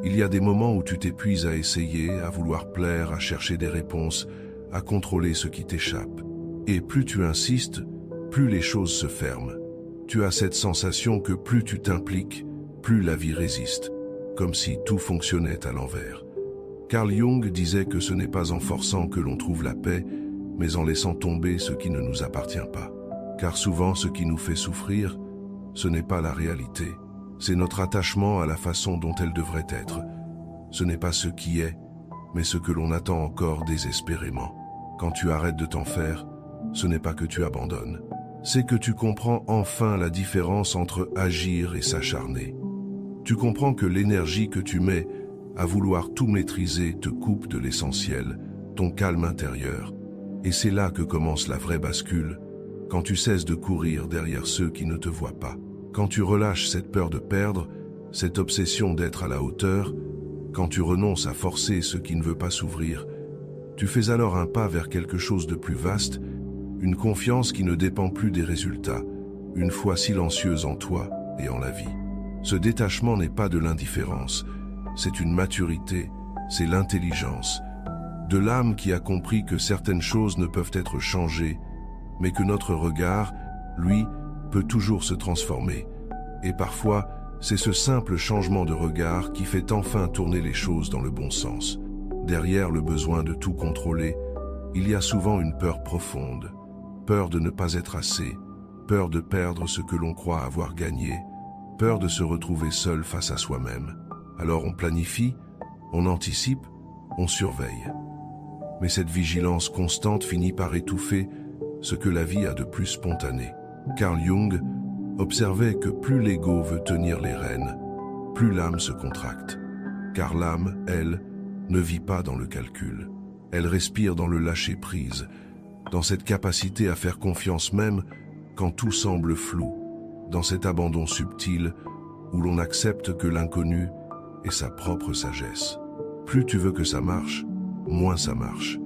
Il y a des moments où tu t'épuises à essayer, à vouloir plaire, à chercher des réponses, à contrôler ce qui t'échappe. Et plus tu insistes, plus les choses se ferment. Tu as cette sensation que plus tu t'impliques, plus la vie résiste, comme si tout fonctionnait à l'envers. Carl Jung disait que ce n'est pas en forçant que l'on trouve la paix, mais en laissant tomber ce qui ne nous appartient pas. Car souvent, ce qui nous fait souffrir, ce n'est pas la réalité. C'est notre attachement à la façon dont elle devrait être. Ce n'est pas ce qui est, mais ce que l'on attend encore désespérément. Quand tu arrêtes de t'en faire, ce n'est pas que tu abandonnes. C'est que tu comprends enfin la différence entre agir et s'acharner. Tu comprends que l'énergie que tu mets à vouloir tout maîtriser te coupe de l'essentiel, ton calme intérieur. Et c'est là que commence la vraie bascule, quand tu cesses de courir derrière ceux qui ne te voient pas. Quand tu relâches cette peur de perdre, cette obsession d'être à la hauteur, quand tu renonces à forcer ce qui ne veut pas s'ouvrir, tu fais alors un pas vers quelque chose de plus vaste, une confiance qui ne dépend plus des résultats, une foi silencieuse en toi et en la vie. Ce détachement n'est pas de l'indifférence, c'est une maturité, c'est l'intelligence, de l'âme qui a compris que certaines choses ne peuvent être changées, mais que notre regard, lui, peut toujours se transformer. Et parfois, c'est ce simple changement de regard qui fait enfin tourner les choses dans le bon sens. Derrière le besoin de tout contrôler, il y a souvent une peur profonde. Peur de ne pas être assez, peur de perdre ce que l'on croit avoir gagné, peur de se retrouver seul face à soi-même. Alors on planifie, on anticipe, on surveille. Mais cette vigilance constante finit par étouffer ce que la vie a de plus spontané. Carl Jung observait que plus l'ego veut tenir les rênes, plus l'âme se contracte. Car l'âme, elle, ne vit pas dans le calcul. Elle respire dans le lâcher-prise, dans cette capacité à faire confiance même quand tout semble flou, dans cet abandon subtil où l'on accepte que l'inconnu est sa propre sagesse. Plus tu veux que ça marche, moins ça marche.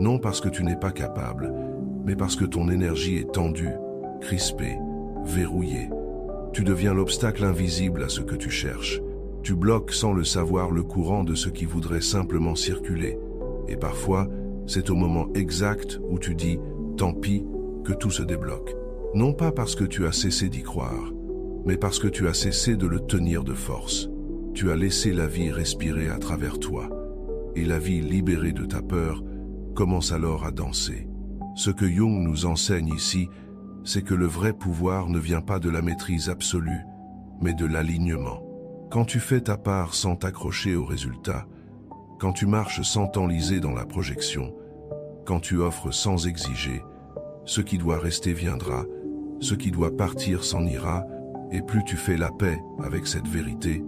Non parce que tu n'es pas capable, mais parce que ton énergie est tendue, crispée, verrouillée. Tu deviens l'obstacle invisible à ce que tu cherches. Tu bloques sans le savoir le courant de ce qui voudrait simplement circuler. Et parfois, c'est au moment exact où tu dis « tant pis » que tout se débloque. Non pas parce que tu as cessé d'y croire, mais parce que tu as cessé de le tenir de force. Tu as laissé la vie respirer à travers toi. Et la vie libérée de ta peur commence alors à danser. Ce que Jung nous enseigne ici, c'est que le vrai pouvoir ne vient pas de la maîtrise absolue, mais de l'alignement. Quand tu fais ta part sans t'accrocher aux résultats, quand tu marches sans t'enliser dans la projection, quand tu offres sans exiger, ce qui doit rester viendra, ce qui doit partir s'en ira, et plus tu fais la paix avec cette vérité,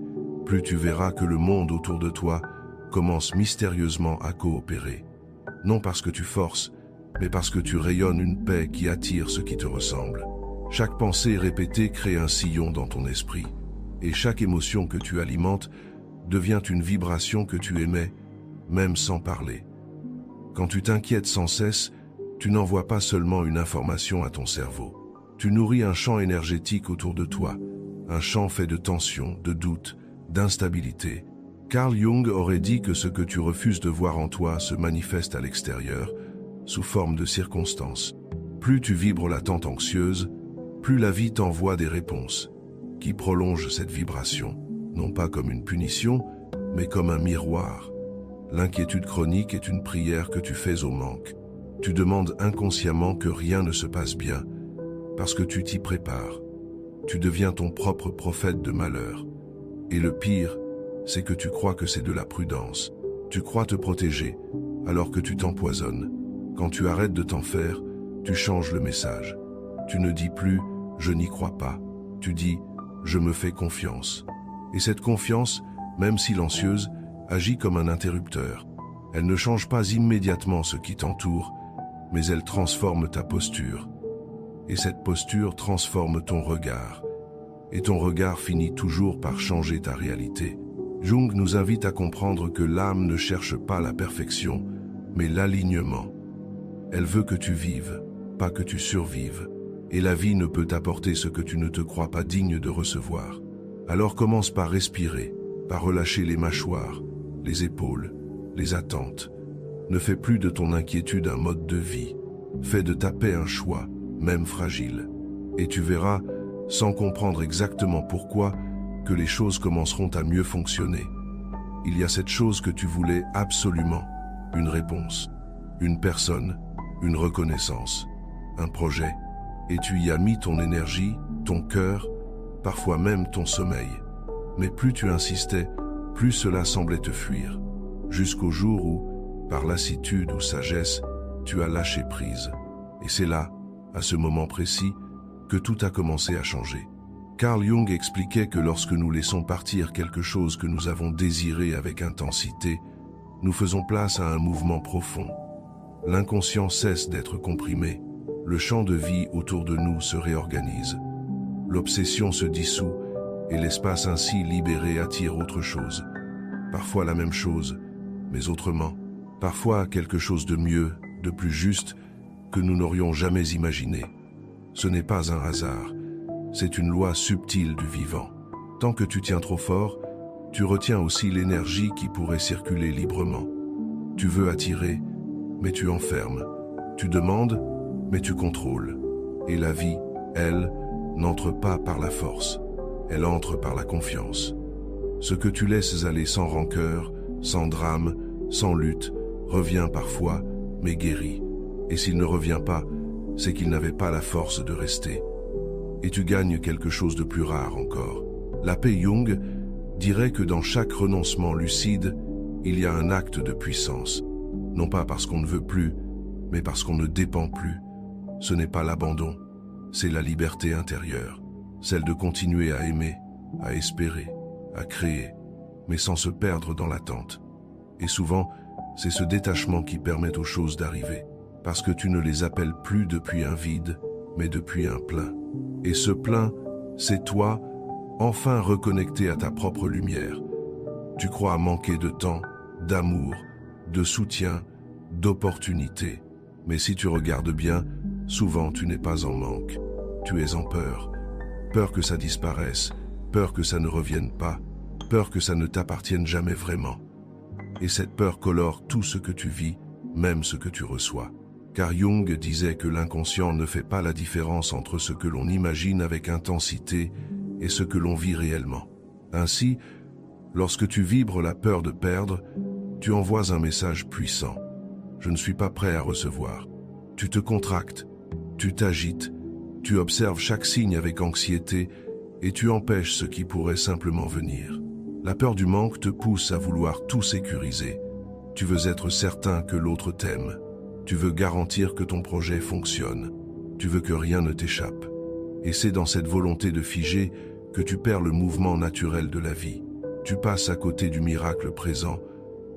plus tu verras que le monde autour de toi commence mystérieusement à coopérer. Non parce que tu forces, mais parce que tu rayonnes une paix qui attire ce qui te ressemble. Chaque pensée répétée crée un sillon dans ton esprit, et chaque émotion que tu alimentes devient une vibration que tu émets, même sans parler. Quand tu t'inquiètes sans cesse, tu n'envoies pas seulement une information à ton cerveau. Tu nourris un champ énergétique autour de toi, un champ fait de tension, de doute, d'instabilité. Carl Jung aurait dit que ce que tu refuses de voir en toi se manifeste à l'extérieur, sous forme de circonstances. Plus tu vibres l'attente anxieuse, plus la vie t'envoie des réponses, qui prolongent cette vibration, non pas comme une punition, mais comme un miroir. L'inquiétude chronique est une prière que tu fais au manque. Tu demandes inconsciemment que rien ne se passe bien, parce que tu t'y prépares. Tu deviens ton propre prophète de malheur. Et le pire, c'est que tu crois que c'est de la prudence. Tu crois te protéger, alors que tu t'empoisonnes. Quand tu arrêtes de t'en faire, tu changes le message. Tu ne dis plus « je n'y crois pas ». Tu dis « je me fais confiance ». Et cette confiance, même silencieuse, agit comme un interrupteur. Elle ne change pas immédiatement ce qui t'entoure, mais elle transforme ta posture. Et cette posture transforme ton regard. Et ton regard finit toujours par changer ta réalité. Jung nous invite à comprendre que l'âme ne cherche pas la perfection, mais l'alignement. Elle veut que tu vives, pas que tu survives. Et la vie ne peut t'apporter ce que tu ne te crois pas digne de recevoir. Alors commence par respirer. par relâcher les mâchoires, les épaules, les attentes. Ne fais plus de ton inquiétude un mode de vie. Fais de ta paix un choix, même fragile. Et tu verras, sans comprendre exactement pourquoi, que les choses commenceront à mieux fonctionner. Il y a cette chose que tu voulais absolument, une réponse, une personne, une reconnaissance, un projet, et tu y as mis ton énergie, ton cœur, parfois même ton sommeil. Mais plus tu insistais, plus cela semblait te fuir, jusqu'au jour où, par lassitude ou sagesse, tu as lâché prise. Et c'est là, à ce moment précis, que tout a commencé à changer. Carl Jung expliquait que lorsque nous laissons partir quelque chose que nous avons désiré avec intensité, nous faisons place à un mouvement profond. L'inconscient cesse d'être comprimé, le champ de vie autour de nous se réorganise. L'obsession se dissout et l'espace ainsi libéré attire autre chose. Parfois la même chose, mais autrement. Parfois quelque chose de mieux, de plus juste, que nous n'aurions jamais imaginé. Ce n'est pas un hasard, c'est une loi subtile du vivant. Tant que tu tiens trop fort, tu retiens aussi l'énergie qui pourrait circuler librement. Tu veux attirer, mais tu enfermes. Tu demandes, mais tu contrôles. Et la vie, elle, n'entre pas par la force. Elle entre par la confiance. Ce que tu laisses aller sans rancœur, sans drame, sans lutte, revient parfois, mais guérit. Et s'il ne revient pas, c'est qu'il n'avait pas la force de rester. Et tu gagnes quelque chose de plus rare encore. L'abbé Jung dirait que dans chaque renoncement lucide, il y a un acte de puissance. Non pas parce qu'on ne veut plus, mais parce qu'on ne dépend plus. Ce n'est pas l'abandon, c'est la liberté intérieure, celle de continuer à aimer, à espérer, à créer, mais sans se perdre dans l'attente. Et souvent, c'est ce détachement qui permet aux choses d'arriver, parce que tu ne les appelles plus depuis un vide, mais depuis un plein. Et ce plein, c'est toi, enfin reconnecté à ta propre lumière. Tu crois manquer de temps, d'amour, de soutien, d'opportunités. Mais si tu regardes bien, souvent tu n'es pas en manque. Tu es en peur. Peur que ça disparaisse, peur que ça ne revienne pas, peur que ça ne t'appartienne jamais vraiment. Et cette peur colore tout ce que tu vis, même ce que tu reçois. Car Jung disait que l'inconscient ne fait pas la différence entre ce que l'on imagine avec intensité et ce que l'on vit réellement. Ainsi, lorsque tu vibres la peur de perdre, tu envoies un message puissant. Je ne suis pas prêt à recevoir. Tu te contractes, tu t'agites, tu observes chaque signe avec anxiété et tu empêches ce qui pourrait simplement venir. La peur du manque te pousse à vouloir tout sécuriser. Tu veux être certain que l'autre t'aime. Tu veux garantir que ton projet fonctionne. Tu veux que rien ne t'échappe. Et c'est dans cette volonté de figer que tu perds le mouvement naturel de la vie. Tu passes à côté du miracle présent,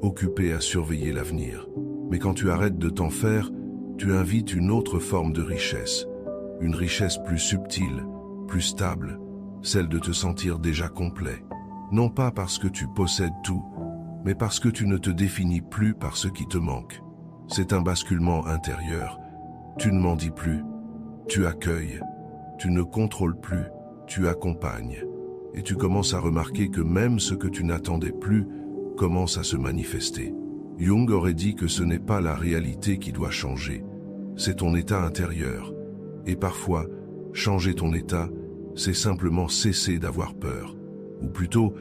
occupé à surveiller l'avenir. Mais quand tu arrêtes de t'en faire, tu invites une autre forme de richesse. Une richesse plus subtile, plus stable, celle de te sentir déjà complet. Non pas parce que tu possèdes tout, mais parce que tu ne te définis plus par ce qui te manque. C'est un basculement intérieur. Tu ne m'en dis plus, tu accueilles, tu ne contrôles plus, tu accompagnes. Et tu commences à remarquer que même ce que tu n'attendais plus commence à se manifester. Jung aurait dit que ce n'est pas la réalité qui doit changer, c'est ton état intérieur. Et parfois, changer ton état, c'est simplement cesser d'avoir peur. Ou plutôt,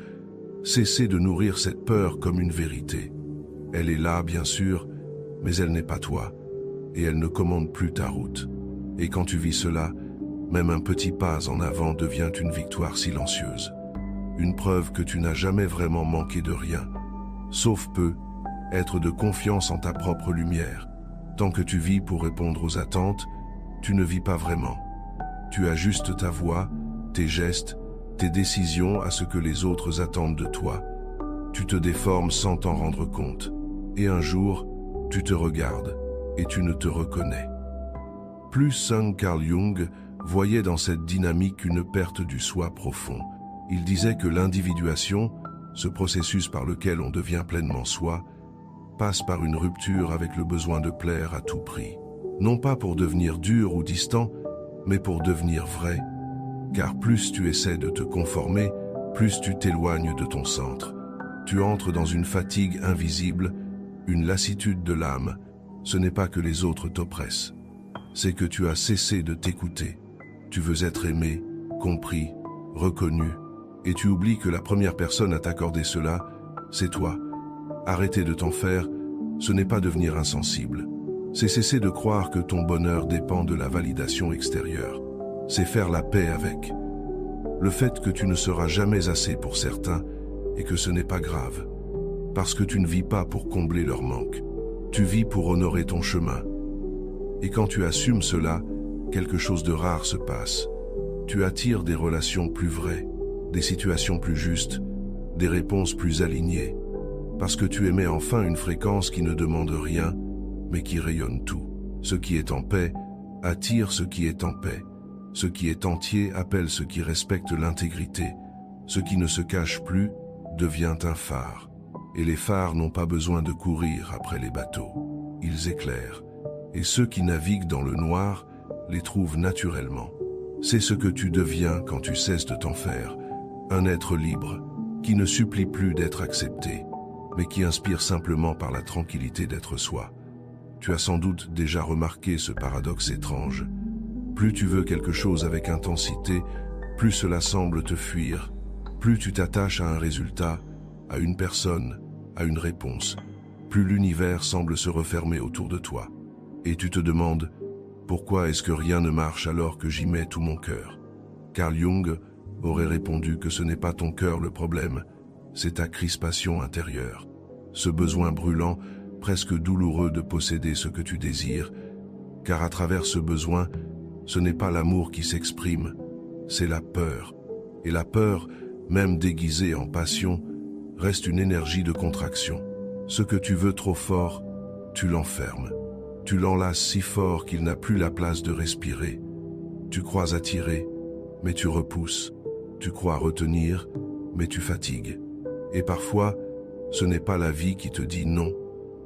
cesser de nourrir cette peur comme une vérité. Elle est là, bien sûr, mais elle n'est pas toi, et elle ne commande plus ta route. Et quand tu vis cela, même un petit pas en avant devient une victoire silencieuse. Une preuve que tu n'as jamais vraiment manqué de rien, sauf peu, être de confiance en ta propre lumière. Tant que tu vis pour répondre aux attentes, tu ne vis pas vraiment. Tu ajustes ta voix, tes gestes, tes décisions à ce que les autres attendent de toi. Tu te déformes sans t'en rendre compte. Et un jour, tu te regardes et tu ne te reconnais. Plus Sung Carl Jung voyait dans cette dynamique une perte du soi profond. Il disait que l'individuation, ce processus par lequel on devient pleinement soi, passe par une rupture avec le besoin de plaire à tout prix. Non pas pour devenir dur ou distant, mais pour devenir vrai. Car plus tu essaies de te conformer, plus tu t'éloignes de ton centre. Tu entres dans une fatigue invisible, une lassitude de l'âme. Ce n'est pas que les autres t'oppressent, c'est que tu as cessé de t'écouter. Tu veux être aimé, compris, reconnu, et tu oublies que la première personne à t'accorder cela, c'est toi. Arrêter de t'en faire, ce n'est pas devenir insensible. C'est cesser de croire que ton bonheur dépend de la validation extérieure. C'est faire la paix avec le fait que tu ne seras jamais assez pour certains et que ce n'est pas grave. Parce que tu ne vis pas pour combler leur manque. Tu vis pour honorer ton chemin. Et quand tu assumes cela, quelque chose de rare se passe. Tu attires des relations plus vraies, des situations plus justes, des réponses plus alignées. Parce que tu émets enfin une fréquence qui ne demande rien, mais qui rayonne tout. Ce qui est en paix attire ce qui est en paix. Ce qui est entier appelle ce qui respecte l'intégrité. Ce qui ne se cache plus devient un phare. Et les phares n'ont pas besoin de courir après les bateaux. Ils éclairent. Et ceux qui naviguent dans le noir les trouvent naturellement. C'est ce que tu deviens quand tu cesses de t'en faire. Un être libre, qui ne supplie plus d'être accepté, mais qui inspire simplement par la tranquillité d'être soi. Tu as sans doute déjà remarqué ce paradoxe étrange. Plus tu veux quelque chose avec intensité, plus cela semble te fuir. Plus tu t'attaches à un résultat, à une personne, à une réponse, plus l'univers semble se refermer autour de toi. Et tu te demandes, pourquoi est-ce que rien ne marche alors que j'y mets tout mon cœur? Carl Jung aurait répondu que ce n'est pas ton cœur le problème, c'est ta crispation intérieure. Ce besoin brûlant, presque douloureux de posséder ce que tu désires, car à travers ce besoin, ce n'est pas l'amour qui s'exprime, c'est la peur. Et la peur, même déguisée en passion, reste une énergie de contraction. Ce que tu veux trop fort, tu l'enfermes. Tu l'enlaces si fort qu'il n'a plus la place de respirer. Tu crois attirer, mais tu repousses. Tu crois retenir, mais tu fatigues. Et parfois, ce n'est pas la vie qui te dit non,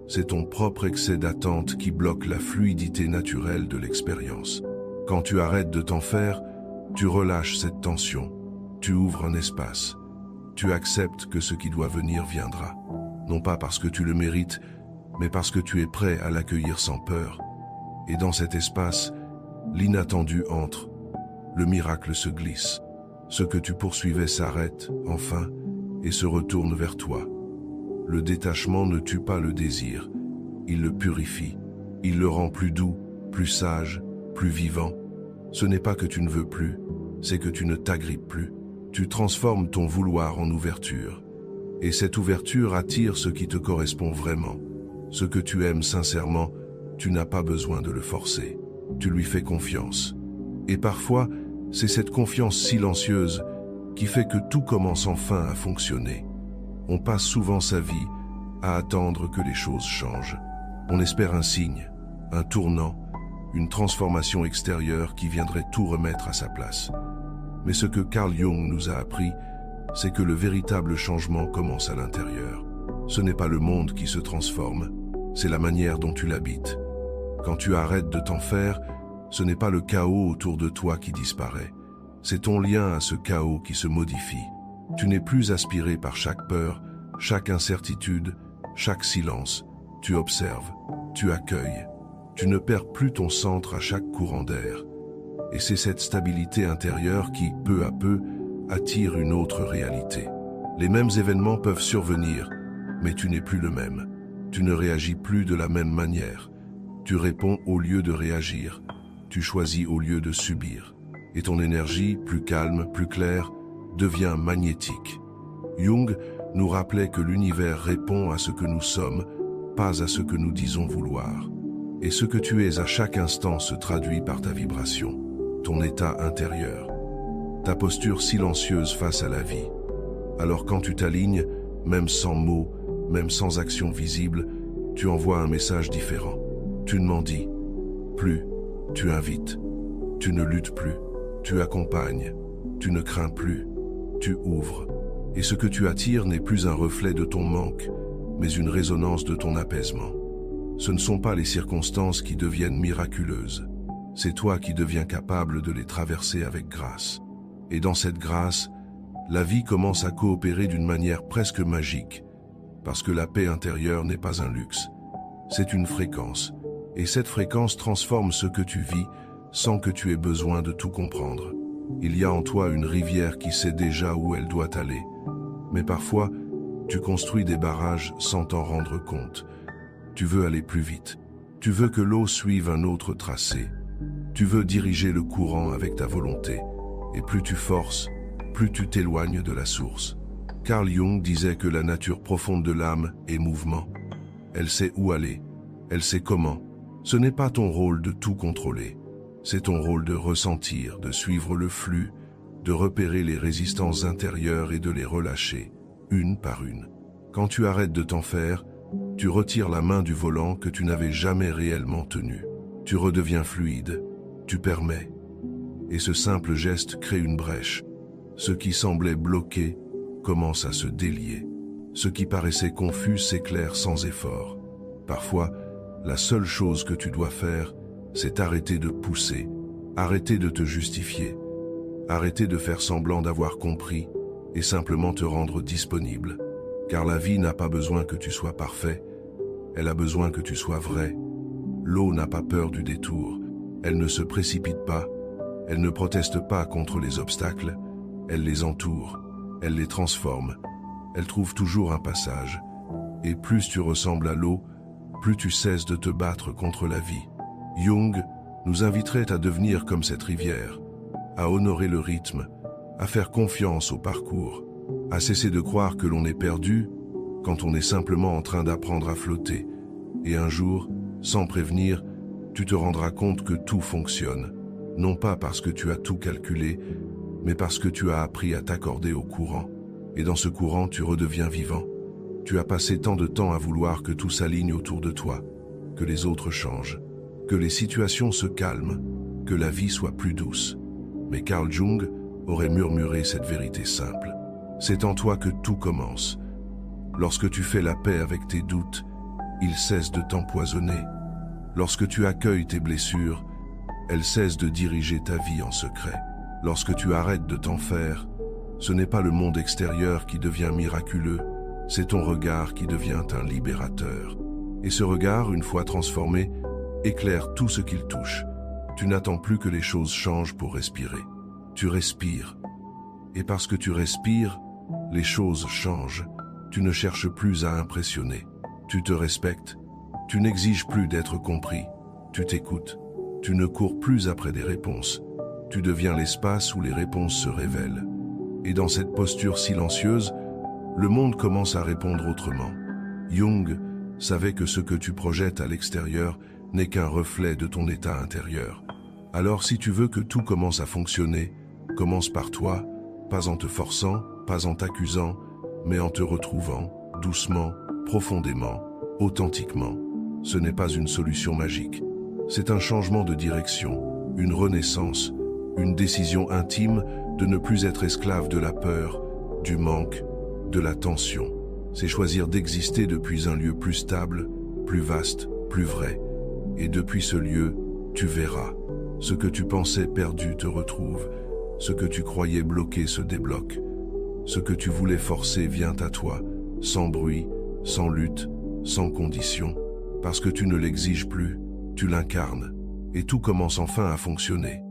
c'est ton propre excès d'attente qui bloque la fluidité naturelle de l'expérience. Quand tu arrêtes de t'en faire, tu relâches cette tension, tu ouvres un espace, tu acceptes que ce qui doit venir viendra. Non pas parce que tu le mérites, mais parce que tu es prêt à l'accueillir sans peur. Et dans cet espace, l'inattendu entre, le miracle se glisse. Ce que tu poursuivais s'arrête, enfin, et se retourne vers toi. Le détachement ne tue pas le désir, il le purifie, il le rend plus doux, plus sage, plus vivant. Ce n'est pas que tu ne veux plus, c'est que tu ne t'agrippes plus. Tu transformes ton vouloir en ouverture. Et cette ouverture attire ce qui te correspond vraiment. Ce que tu aimes sincèrement, tu n'as pas besoin de le forcer. Tu lui fais confiance. Et parfois, c'est cette confiance silencieuse qui fait que tout commence enfin à fonctionner. On passe souvent sa vie à attendre que les choses changent. On espère un signe, un tournant, une transformation extérieure qui viendrait tout remettre à sa place. Mais ce que Carl Jung nous a appris, c'est que le véritable changement commence à l'intérieur. Ce n'est pas le monde qui se transforme, c'est la manière dont tu l'habites. Quand tu arrêtes de t'en faire, ce n'est pas le chaos autour de toi qui disparaît, c'est ton lien à ce chaos qui se modifie. Tu n'es plus aspiré par chaque peur, chaque incertitude, chaque silence. Tu observes, tu accueilles. Tu ne perds plus ton centre à chaque courant d'air. Et c'est cette stabilité intérieure qui, peu à peu, attire une autre réalité. Les mêmes événements peuvent survenir, mais tu n'es plus le même. Tu ne réagis plus de la même manière. Tu réponds au lieu de réagir. Tu choisis au lieu de subir. Et ton énergie, plus calme, plus claire, devient magnétique. Jung nous rappelait que l'univers répond à ce que nous sommes, pas à ce que nous disons vouloir. Et ce que tu es à chaque instant se traduit par ta vibration, ton état intérieur, ta posture silencieuse face à la vie. Alors quand tu t'alignes, même sans mots, même sans action visible, tu envoies un message différent. Tu ne m'en dis plus, tu invites, tu ne luttes plus, tu accompagnes, tu ne crains plus, tu ouvres. Et ce que tu attires n'est plus un reflet de ton manque, mais une résonance de ton apaisement. Ce ne sont pas les circonstances qui deviennent miraculeuses, c'est toi qui deviens capable de les traverser avec grâce. Et dans cette grâce, la vie commence à coopérer d'une manière presque magique. Parce que la paix intérieure n'est pas un luxe. C'est une fréquence. Et cette fréquence transforme ce que tu vis sans que tu aies besoin de tout comprendre. Il y a en toi une rivière qui sait déjà où elle doit aller. Mais parfois, tu construis des barrages sans t'en rendre compte. Tu veux aller plus vite. Tu veux que l'eau suive un autre tracé. Tu veux diriger le courant avec ta volonté. Et plus tu forces, plus tu t'éloignes de la source. Carl Jung disait que la nature profonde de l'âme est mouvement. Elle sait où aller. Elle sait comment. Ce n'est pas ton rôle de tout contrôler. C'est ton rôle de ressentir, de suivre le flux, de repérer les résistances intérieures et de les relâcher, une par une. Quand tu arrêtes de t'en faire, tu retires la main du volant que tu n'avais jamais réellement tenu. Tu redeviens fluide, tu permets. Et ce simple geste crée une brèche. Ce qui semblait bloqué commence à se délier. Ce qui paraissait confus s'éclaire sans effort. Parfois, la seule chose que tu dois faire, c'est arrêter de pousser, arrêter de te justifier, arrêter de faire semblant d'avoir compris et simplement te rendre disponible. Car la vie n'a pas besoin que tu sois parfait, elle a besoin que tu sois vrai. L'eau n'a pas peur du détour, elle ne se précipite pas, elle ne proteste pas contre les obstacles, elle les entoure, elle les transforme, elle trouve toujours un passage. Et plus tu ressembles à l'eau, plus tu cesses de te battre contre la vie. Jung nous inviterait à devenir comme cette rivière, à honorer le rythme, à faire confiance au parcours, à cesser de croire que l'on est perdu quand on est simplement en train d'apprendre à flotter. Et un jour, sans prévenir, tu te rendras compte que tout fonctionne, non pas parce que tu as tout calculé, mais parce que tu as appris à t'accorder au courant. Et dans ce courant, tu redeviens vivant. Tu as passé tant de temps à vouloir que tout s'aligne autour de toi, que les autres changent, que les situations se calment, que la vie soit plus douce. Mais Carl Jung aurait murmuré cette vérité simple. C'est en toi que tout commence. Lorsque tu fais la paix avec tes doutes, ils cessent de t'empoisonner. Lorsque tu accueilles tes blessures, elles cessent de diriger ta vie en secret. Lorsque tu arrêtes de t'en faire, ce n'est pas le monde extérieur qui devient miraculeux, c'est ton regard qui devient un libérateur. Et ce regard, une fois transformé, éclaire tout ce qu'il touche. Tu n'attends plus que les choses changent pour respirer. Tu respires. Et parce que tu respires, les choses changent. Tu ne cherches plus à impressionner. Tu te respectes. Tu n'exiges plus d'être compris. Tu t'écoutes. Tu ne cours plus après des réponses. Tu deviens l'espace où les réponses se révèlent. Et dans cette posture silencieuse, le monde commence à répondre autrement. Jung savait que ce que tu projettes à l'extérieur n'est qu'un reflet de ton état intérieur. Alors si tu veux que tout commence à fonctionner, commence par toi, pas en te forçant, pas en t'accusant, mais en te retrouvant, doucement, profondément, authentiquement. Ce n'est pas une solution magique. C'est un changement de direction, une renaissance, une décision intime de ne plus être esclave de la peur, du manque, de la tension. C'est choisir d'exister depuis un lieu plus stable, plus vaste, plus vrai. Et depuis ce lieu, tu verras. Ce que tu pensais perdu te retrouve. Ce que tu croyais bloqué se débloque. Ce que tu voulais forcer vient à toi, sans bruit, sans lutte, sans condition. Parce que tu ne l'exiges plus, tu l'incarnes. Et tout commence enfin à fonctionner.